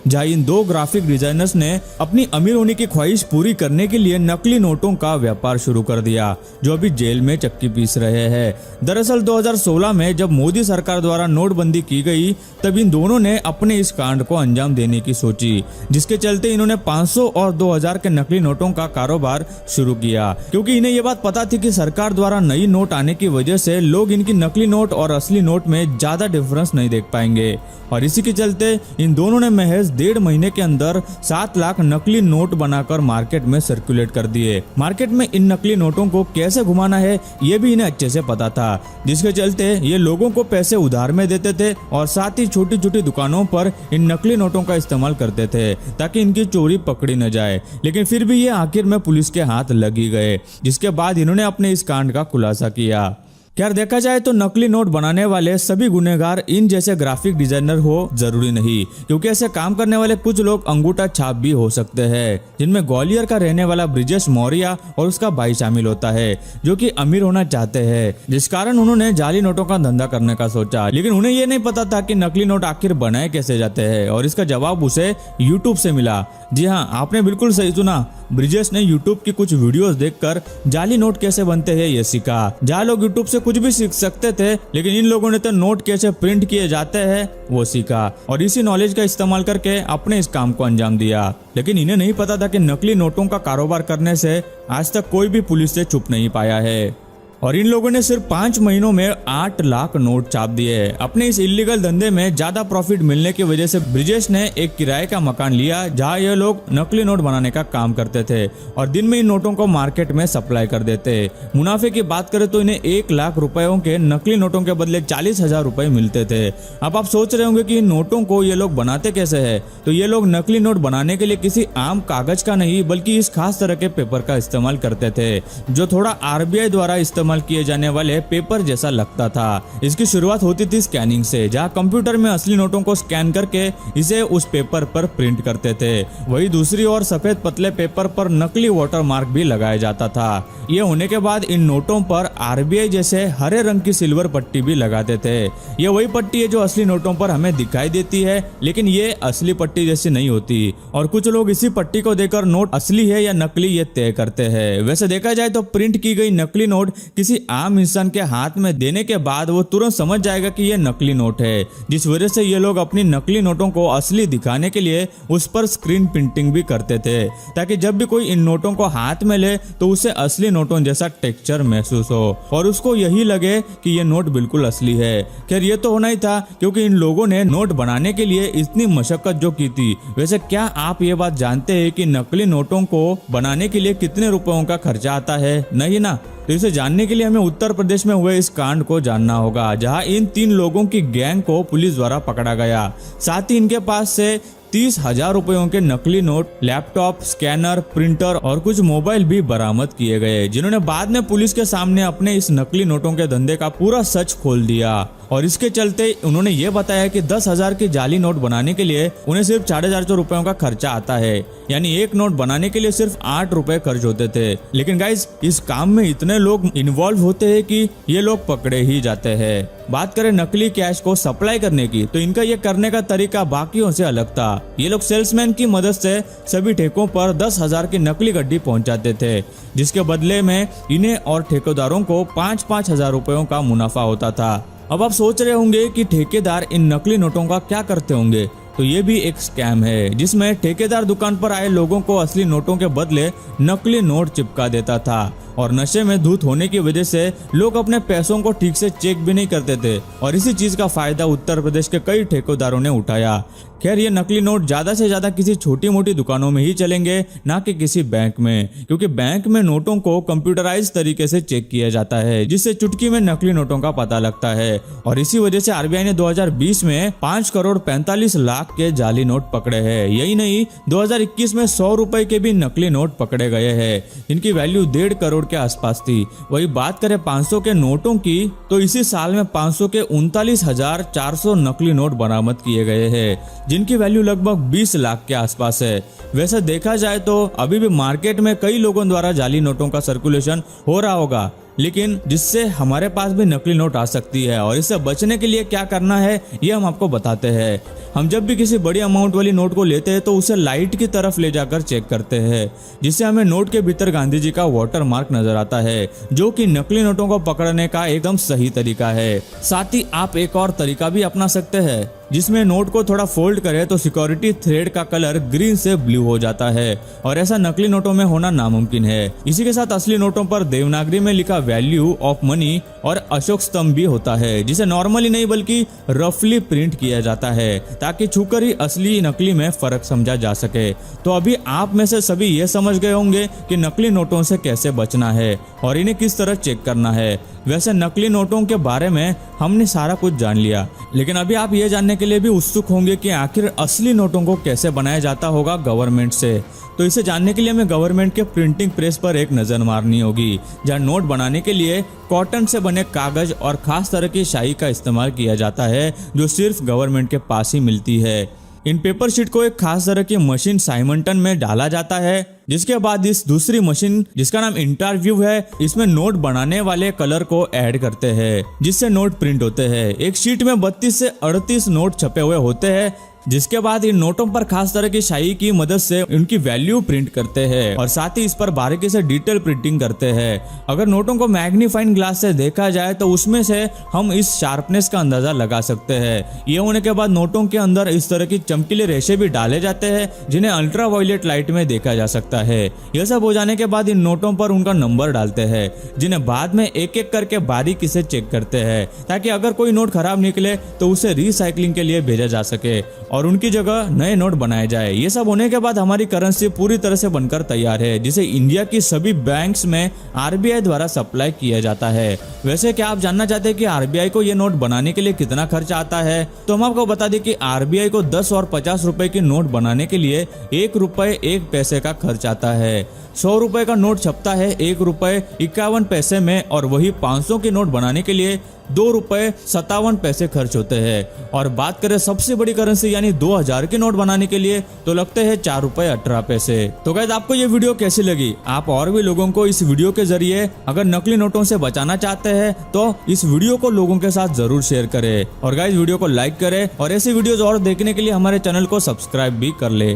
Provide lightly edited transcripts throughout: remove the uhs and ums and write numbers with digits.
जहां इन दो graphic designers ने अपनी अमीर होने की ख्वाहिश पूरी करने के लिए नकली नोटों का व्यापार शुरू कर दिया, जो अभी जेल में चक्की पीस रहे हैं। दरअसल 2016 में जब मोदी सरकार द्वारा नोटबंदी की गई, तब इन दोनों ने अपने इस कांड को अंजाम देने की सोची, जिसके चलते इन्होंने 500 और 2000 के नकली नोटों का कारोबार शुरू किया, क्योंकि इन्हें यह बात पता थी कि सरकार द्वारा नई नोट आने की वजह से लोग इनकी नकली नोट और असली नोट में ज्यादा डिफरेंस नहीं देख पाएंगे। और इसी के चलते इन दोनों ने महज 1.5 महीने के अंदर 7 लाख नकली नोट बनाकर मार्केट में सर्कुलेट कर दिए। मार्केट में इन नकली नोटों को कैसे घुमाना है ये भी इन्हें अच्छे से पता था, जिसके चलते ये लोगों को पैसे उधार में देते थे और साथ ही छोटी छोटी दुकानों पर इन नकली नोटों का इस्तेमाल करते थे ताकि इनकी चोरी पकड़ी न जाए। लेकिन फिर भी ये आखिर में पुलिस के हाथ लगी गए, जिसके बाद इन्होंने अपने इस कांड का खुलासा किया। खैर देखा जाए तो नकली नोट बनाने वाले सभी गुनहगार इन जैसे ग्राफिक डिजाइनर हो जरूरी नहीं, क्योंकि ऐसे काम करने वाले कुछ लोग अंगूठा छाप भी हो सकते हैं, जिनमें ग्वालियर का रहने वाला ब्रिजेश मौर्य और उसका भाई शामिल होता है, जो कि अमीर होना चाहते हैं, जिस कारण उन्होंने जाली नोटों का धंधा करने का सोचा। लेकिन उन्हें ये नहीं पता था कि नकली नोट आखिर बनाए कैसे जाते हैं, और इसका जवाब उसे यूट्यूब से मिला। जी हाँ, आपने बिल्कुल सही सुना, ब्रिजेश ने यूट्यूब की कुछ वीडियोस देखकर जाली नोट कैसे बनते हैं ये सीखा। जहाँ लोग यूट्यूब से कुछ भी सीख सकते थे, लेकिन इन लोगों ने तो नोट कैसे प्रिंट किए जाते हैं वो सीखा, और इसी नॉलेज का इस्तेमाल करके अपने इस काम को अंजाम दिया। लेकिन इन्हें नहीं पता था कि नकली नोटों का कारोबार करने से आज तक कोई भी पुलिस से छुप नहीं पाया है। और इन लोगों ने सिर्फ 5 महीनों में 8 लाख नोट छाप दिए। अपने इस इलीगल धंधे में ज्यादा प्रॉफिट मिलने की वजह से ब्रिजेश ने एक किराए का मकान लिया, जहां ये लोग नकली नोट बनाने का काम करते थे और दिन में इन नोटों को मार्केट में सप्लाई कर देते। मुनाफे की बात करें तो इन्हें 1 लाख रुपयों के नकली नोटों के बदले 40,000 रुपए मिलते थे। अब आप सोच रहे होंगे कि इन नोटों को ये लोग बनाते कैसे है, तो ये लोग नकली नोट बनाने के लिए किसी आम कागज का नहीं, बल्कि इस खास तरह के पेपर का इस्तेमाल करते थे, जो थोड़ा RBI द्वारा इस्तेमाल किए जाने वाले पेपर जैसा लगता था। इसकी शुरुआत होती थी स्कैनिंग से, जहां कंप्यूटर में असली नोटों को स्कैन करके इसे उस पेपर पर प्रिंट करते थे। वही दूसरी ओर सफेद पतले पेपर पर नकली वाटर मार्क भी लगाया जाता था। ये होने के बाद इन नोटों पर RBI जैसे हरे रंग की सिल्वर पट्टी भी लगाते थे। ये वही पट्टी है जो असली नोटों पर हमें दिखाई देती है, लेकिन ये असली पट्टी जैसी नहीं होती, और कुछ लोग इसी पट्टी को देखकर नोट असली है या नकली ये तय करते हैं। वैसे देखा जाए तो प्रिंट की गई नकली नोट किसी आम इंसान के हाथ में देने के बाद वो तुरंत समझ जाएगा कि ये नकली नोट है, जिस वजह से ये लोग अपनी नकली नोटों को असली दिखाने के लिए उस पर स्क्रीन प्रिंटिंग भी करते थे, ताकि जब भी कोई इन नोटों को हाथ में ले तो उसे असली नोटों जैसा टेक्सचर महसूस हो और उसको यही लगे कि ये नोट बिल्कुल असली है। खैर ये तो होना ही था, क्योंकि इन लोगों ने नोट बनाने के लिए इतनी मशक्कत जो की थी। वैसे क्या आप ये बात जानते हैं कि नकली नोटों को बनाने के लिए कितने रुपयों का खर्चा आता है? नहीं ना? तो इसे जानने के लिए हमें उत्तर प्रदेश में हुए इस कांड को जानना होगा, जहां इन 3 लोगों की गैंग को पुलिस द्वारा पकड़ा गया। साथ ही इनके पास से 30,000 रुपयों के नकली नोट, लैपटॉप, स्कैनर, प्रिंटर और कुछ मोबाइल भी बरामद किए गए, जिन्होंने बाद में पुलिस के सामने अपने इस नकली नोटों के धंधे का पूरा सच खोल दिया। और इसके चलते उन्होंने ये बताया कि 10,000 की जाली नोट बनाने के लिए उन्हें सिर्फ 450 रुपयों का खर्चा आता है, यानी एक नोट बनाने के लिए सिर्फ 8 रुपए खर्च होते थे। लेकिन गाइस, इस काम में इतने लोग इन्वॉल्व होते हैं कि ये लोग पकड़े ही जाते हैं। बात करें नकली कैश को सप्लाई करने की, तो इनका ये करने का तरीका बाकियों से अलग था। ये लोग सेल्समैन की मदद से सभी ठेकों पर 10,000 की नकली गड्डी पहुंचाते थे, जिसके बदले में इन्हें और ठेकेदारों को 5-5 हजार रुपयों का मुनाफा होता था। अब आप सोच रहे होंगे कि ठेकेदार इन नकली नोटों का क्या करते होंगे, तो ये भी एक स्कैम है, जिसमें ठेकेदार दुकान पर आए लोगों को असली नोटों के बदले नकली नोट चिपका देता था, और नशे में धुत होने की वजह से लोग अपने पैसों को ठीक से चेक भी नहीं करते थे, और इसी चीज का फायदा उत्तर प्रदेश के कई ठेकेदारों ने उठाया। खैर ये नकली नोट ज्यादा से ज्यादा किसी छोटी मोटी दुकानों में ही चलेंगे, ना कि किसी बैंक में, क्योंकि बैंक में नोटों को कंप्यूटराइज तरीके से चेक किया जाता है, जिससे चुटकी में नकली नोटों का पता लगता है। और इसी वजह से RBI ने 2020 में 5 करोड़ 45 लाख के जाली नोट पकड़े हैं। यही नहीं, 2021 में 100 रुपए के भी नकली नोट पकड़े गए हैं, जिनकी वैल्यू 1.5 करोड़ के आसपास थी। वही बात करें 500 के नोटों की, तो इसी साल में 500 के 39,400 नकली नोट बरामद किए गए हैं, जिनकी वैल्यू लगभग 20 लाख के आसपास है। वैसे देखा जाए तो अभी भी मार्केट में कई लोगों द्वारा जाली नोटों का सर्कुलेशन हो रहा होगा, लेकिन जिससे हमारे पास भी नकली नोट आ सकती है। और इससे बचने के लिए क्या करना है ये हम आपको बताते हैं। हम जब भी किसी बड़ी अमाउंट वाली नोट को लेते हैं तो उसे लाइट की तरफ ले जाकर चेक करते हैं, जिससे हमें नोट के भीतर गांधी जी का वाटर मार्क नजर आता है, जो कि नकली नोटों को पकड़ने का एकदम सही तरीका है। साथ ही आप एक और तरीका भी अपना सकते हैं, जिसमें नोट को थोड़ा फोल्ड करें तो सिक्योरिटी थ्रेड का कलर ग्रीन से ब्लू हो जाता है, और ऐसा नकली नोटों में होना नामुमकिन है। इसी के साथ असली नोटों पर देवनागरी में लिखा वैल्यू ऑफ मनी और अशोक स्तंभ भी होता है, जिसे नॉर्मली नहीं बल्कि रफली प्रिंट किया जाता है, ताकि छूकर ही असली नकली में फर्क समझा जा सके। तो अभी आप में से सभी ये समझ गए होंगे कि नकली नोटों से कैसे बचना है और इन्हें किस तरह चेक करना है। वैसे नकली नोटों के बारे में हमने सारा कुछ जान लिया, लेकिन अभी आप ये जानने के लिए भी उत्सुक होंगे कि आखिर असली नोटों को कैसे बनाया जाता होगा गवर्नमेंट से। तो इसे जानने के लिए हमें गवर्नमेंट के प्रिंटिंग प्रेस पर एक नजर मारनी होगी, जहां नोट बनाने के लिए कॉटन से बने कागज और खास तरह की स्याही का इस्तेमाल किया जाता है, जो सिर्फ गवर्नमेंट के पास ही मिलती है। इन पेपर शीट को एक खास तरह की मशीन साइमंटन में डाला जाता है, जिसके बाद इस दूसरी मशीन जिसका नाम इंटरव्यू है, इसमें नोट बनाने वाले कलर को ऐड करते हैं, जिससे नोट प्रिंट होते हैं। एक शीट में 32 से 38 नोट छपे हुए होते हैं, जिसके बाद इन नोटों पर खास तरह की स्याही की मदद से उनकी वैल्यू प्रिंट करते हैं और साथ ही इस पर बारीकी से डिटेल प्रिंटिंग करते हैं। अगर नोटों को मैग्नीफाइंग ग्लास से देखा जाए तो उसमें से हम इस शार्पनेस का अंदाजा लगा सकते हैं। ये होने के बाद नोटों के अंदर इस तरह की चमकीले रेशे भी डाले जाते हैं, जिन्हें अल्ट्रावायलेट लाइट में देखा जा सकता है। यह सब हो जाने के बाद इन नोटों पर उनका नंबर डालते हैं, जिन्हें बाद में एक एक करके बारीकी से चेक करते हैं, ताकि अगर कोई नोट खराब निकले तो उसे रिसाइकलिंग के लिए भेजा जा सके और उनकी जगह नए नोट बनाए जाए। ये सब होने के बाद हमारी करेंसी पूरी तरह से बनकर तैयार है, जिसे इंडिया की सभी बैंक्स में आरबीआई द्वारा सप्लाई किया जाता है। वैसे क्या आप जानना चाहते हैं कि आरबीआई को ये नोट बनाने के लिए कितना खर्च आता है? तो हम आपको बता दें कि आरबीआई को 10 और 50 रुपए की नोट बनाने के लिए 1 रुपए 1 पैसे का खर्च आता है। 100 रुपए का नोट छपता है 1 रुपए 51 पैसे में, और वही 500 की नोट बनाने के लिए 2 रुपए 57 पैसे खर्च होते हैं। और बात करें सबसे बड़ी करेंसी यानी 2000 की नोट बनाने के लिए तो लगते हैं 4 रुपए 18 पैसे। तो गाइस, आपको ये वीडियो कैसी लगी? आप और भी लोगों को इस वीडियो के जरिए अगर नकली नोटों से बचाना चाहते हैं तो इस वीडियो को लोगों के साथ जरूर शेयर करें, और गाइस वीडियो को लाइक करें, और ऐसी वीडियोस और देखने के लिए हमारे चैनल को सब्सक्राइब भी कर ले।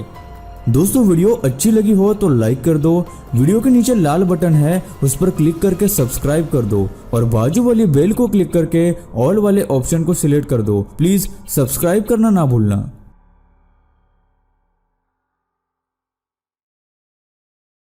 दोस्तों, वीडियो अच्छी लगी हो तो लाइक कर दो, वीडियो के नीचे लाल बटन है उस पर क्लिक करके सब्सक्राइब कर दो, और बाजू वाली बेल को क्लिक करके ऑल वाले ऑप्शन को सिलेक्ट कर दो। प्लीज सब्सक्राइब करना ना भूलना।